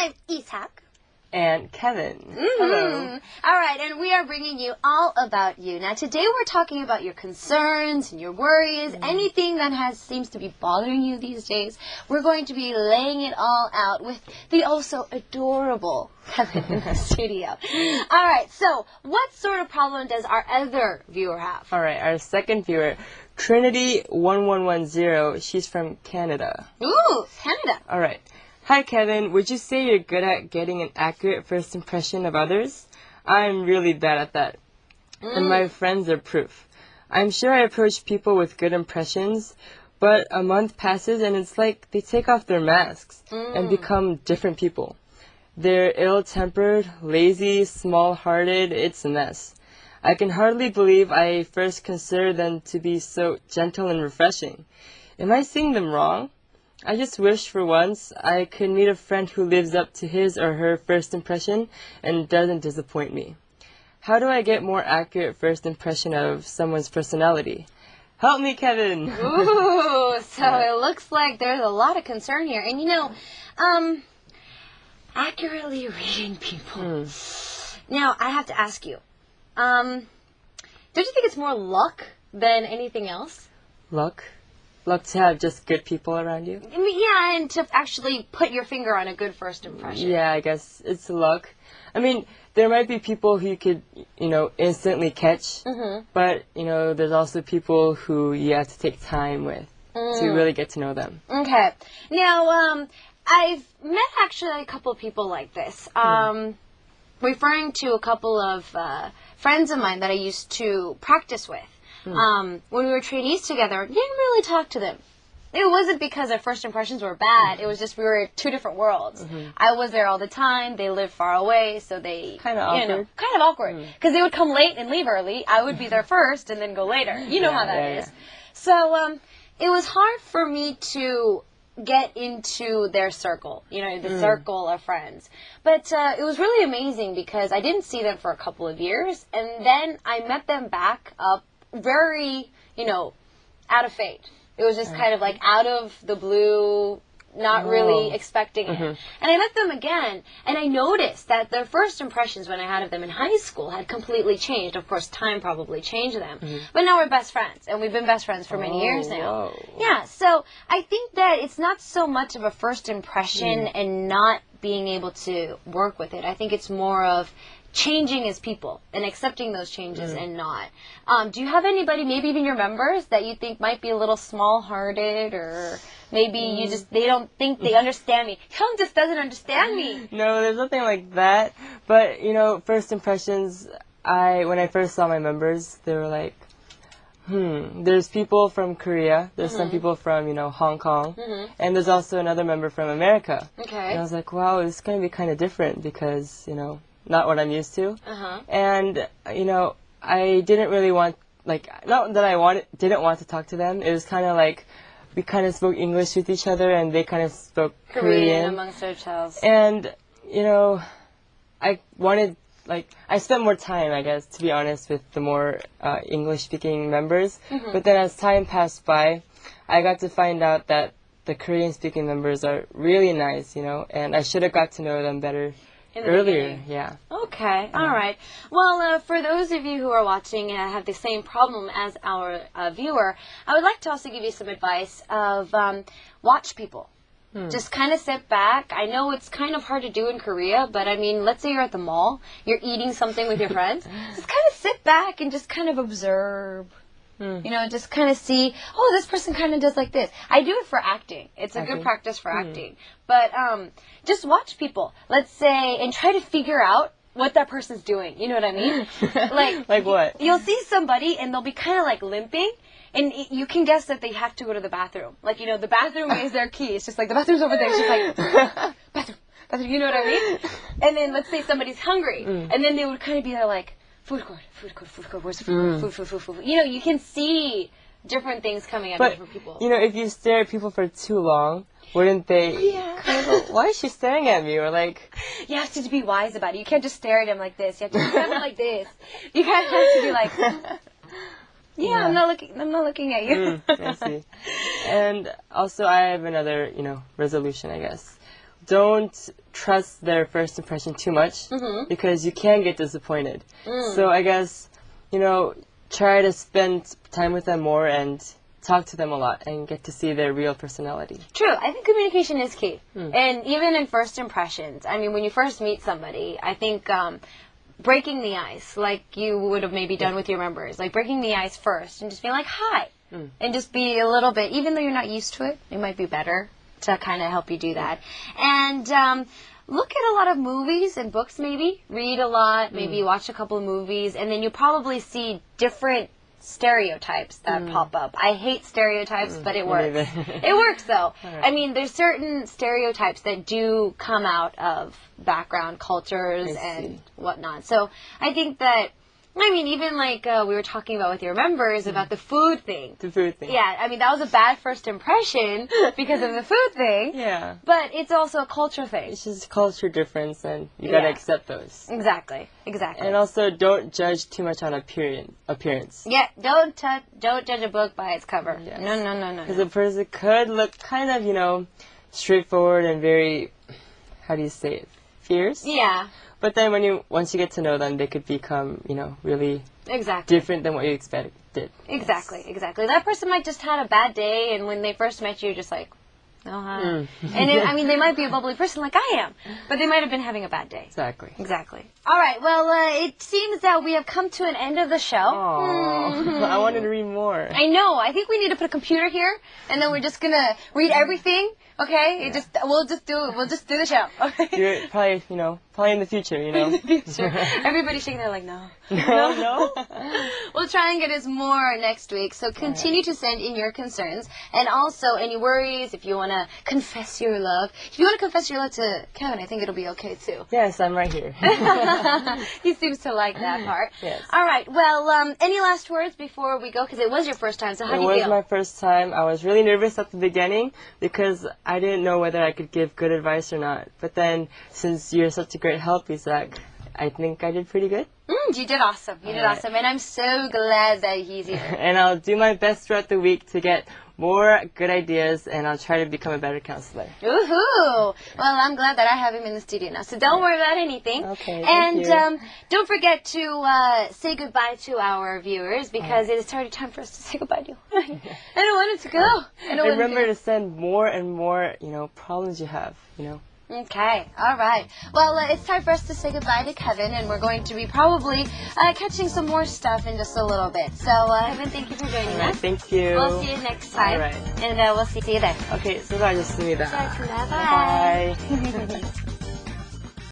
I'm Isak. And Kevin. Hello. All right, and we are bringing you All About You. Now, today we're talking about your concerns and your worries, anything that seems to be bothering you these days. We're going to be laying it all out with the also adorable Kevin in the studio. All right, so what sort of problem does our other viewer have? All right, our second viewer, Trinity1110, she's from Canada. Ooh, Canada. All right. Hi, Kevin. Would you say you're good at getting an accurate first impression of others? I'm really bad at that. And my friends are proof. I'm sure I approach people with good impressions, but a month passes and it's like they take off their masks and become different people. They're ill-tempered, lazy, small-hearted. It's a mess. I can hardly believe I first considered them to be so gentle and refreshing. Am I seeing them wrong? I just wish for once I could meet a friend who lives up to his or her first impression and doesn't disappoint me. How do I get more accurate first impression of someone's personality? Help me, Kevin! Ooh, so it looks like there's a lot of concern here. And accurately reading people. Now, I have to ask you, don't you think it's more luck than anything else? Luck? Luck to have just good people around you? I mean, yeah, and to actually put your finger on a good first impression. Yeah, I guess it's luck. I mean, there might be people who you could, instantly catch, but, there's also people who you have to take time with to really get to know them. Okay. Now, I've met actually a couple of people like this. Referring to a couple of friends of mine that I used to practice with. When we were trainees together, didn't really talk to them. It wasn't because our first impressions were bad. It was just we were two different worlds. I was there all the time. They lived far away, so they kind of awkward. Because they would come late and leave early. I would be there first and then go later. You know how that is. So it was hard for me to get into their circle, the circle of friends. But it was really amazing because I didn't see them for a couple of years, and then I met them back up very, out of fate. It was just kind of like out of the blue, not really expecting it. And I met them again, and I noticed that their first impressions when I had of them in high school had completely changed. Of course, time probably changed them. But now we're best friends, and we've been best friends for many years now. Yeah, so I think that it's not so much of a first impression and not being able to work with it. I think it's more of changing as people and accepting those changes and not. Do you have anybody, maybe even your members, that you think might be a little small-hearted, or maybe they don't think they understand me? Hyung just doesn't understand me. No, there's nothing like that. But, first impressions, when I first saw my members, they were like, there's people from Korea, there's some people from, Hong Kong, and there's also another member from America. Okay. And I was like, wow, this is going to be kind of different because, not what I'm used to. And, I didn't really want, not that I didn't want to talk to them. It was kind of like we kind of spoke English with each other and they kind of spoke Korean amongst ourselves. And, I wanted, I spent more time, I guess, to be honest, with the more English-speaking members. But then as time passed by, I got to find out that the Korean-speaking members are really nice, and I should have got to know them better earlier. Yeah. Okay. All right. Well, for those of you who are watching and have the same problem as our viewer, I would like to also give you some advice of watch people. Just kind of sit back. I know it's kind of hard to do in Korea, but I mean, let's say you're at the mall, you're eating something with your friends. Just kind of sit back and just kind of observe. Just kind of see, oh, this person kind of does like this. I do it for acting. It's a good practice for acting. But just watch people, let's say, and try to figure out what that person's doing. You know what I mean? Like what? You'll see somebody, and they'll be kind of like limping, and you can guess that they have to go to the bathroom. The bathroom is their key. It's just like, the bathroom's over there. It's just like, bathroom, you know what I mean? And then let's say somebody's hungry, and then they would kind of be there like, food court, where's the food? You can see different things coming out of different people. If you stare at people for too long, wouldn't they kind of go, why is she staring at me? Or you have to be wise about it. You can't just stare at him like this. You have to look at him like this. You kind of have to be like, I'm not looking at you. I see. And also I have another, resolution, I guess. don't trust their first impression too much because you can get disappointed. So I guess, try to spend time with them more and talk to them a lot and get to see their real personality. True. I think communication is key. And even in first impressions, I mean, when you first meet somebody, I think breaking the ice, like you would have maybe done with your members, like breaking the ice first and just being like, hi. And just be a little bit, even though you're not used to it, it might be better to kind of help you do that. And look at a lot of movies and books maybe. Read a lot, maybe watch a couple of movies, and then you probably see different stereotypes that pop up. I hate stereotypes, but it works. It works though. Right. I mean, there's certain stereotypes that do come out of background cultures and whatnot. So I think that, I mean, even like we were talking about with your members about the food thing. The food thing. Yeah, I mean, that was a bad first impression because of the food thing. Yeah. But it's also a culture thing. It's just a culture difference, and you gotta accept those. Exactly. Exactly. And also, don't judge too much on appearance. Yeah, don't judge a book by its cover. Yes. No. Because a person could look kind of, straightforward and very, how do you say it, fierce? Yeah. But then once you get to know them, they could become, really different than what you expected. Exactly. That person might just had a bad day, and when they first met you, you're just like, oh, hi. And they might be a bubbly person like I am, but they might have been having a bad day. Exactly. All right, well, it seems that we have come to an end of the show. I wanted to read more. I know. I think we need to put a computer here, and then we're just going to read everything. Okay, we'll just do the show. Okay. Do it probably in the future, In the future. Everybody's shaking their like, no. No. We'll try and get us more next week. So continue to send in your concerns and also any worries. If you want to confess your love, to Kevin, I think it'll be okay too. Yes, I'm right here. He seems to like that part. Yes. All right. Well, any last words before we go? Because it was your first time. So how do you feel? It was my first time. I was really nervous at the beginning because I didn't know whether I could give good advice or not. But then, since you're such a great help, Isak, I think I did pretty good. You did awesome. You did awesome. And I'm so glad that he's here. And I'll do my best throughout the week to get more good ideas, and I'll try to become a better counselor. Woohoo! Well, I'm glad that I have him in the studio now. So don't worry about anything. Okay, and don't forget to say goodbye to our viewers because it is already time for us to say goodbye to you. I don't want it to go. And remember to send more and more, problems you have, Okay, all right. Well, it's time for us to say goodbye to Kevin, and we're going to be probably catching some more stuff in just a little bit. So, Kevin, thank you for joining us. Thank you. We'll see you next time. All right. And we'll see you there. Okay, so just see me that. Bye.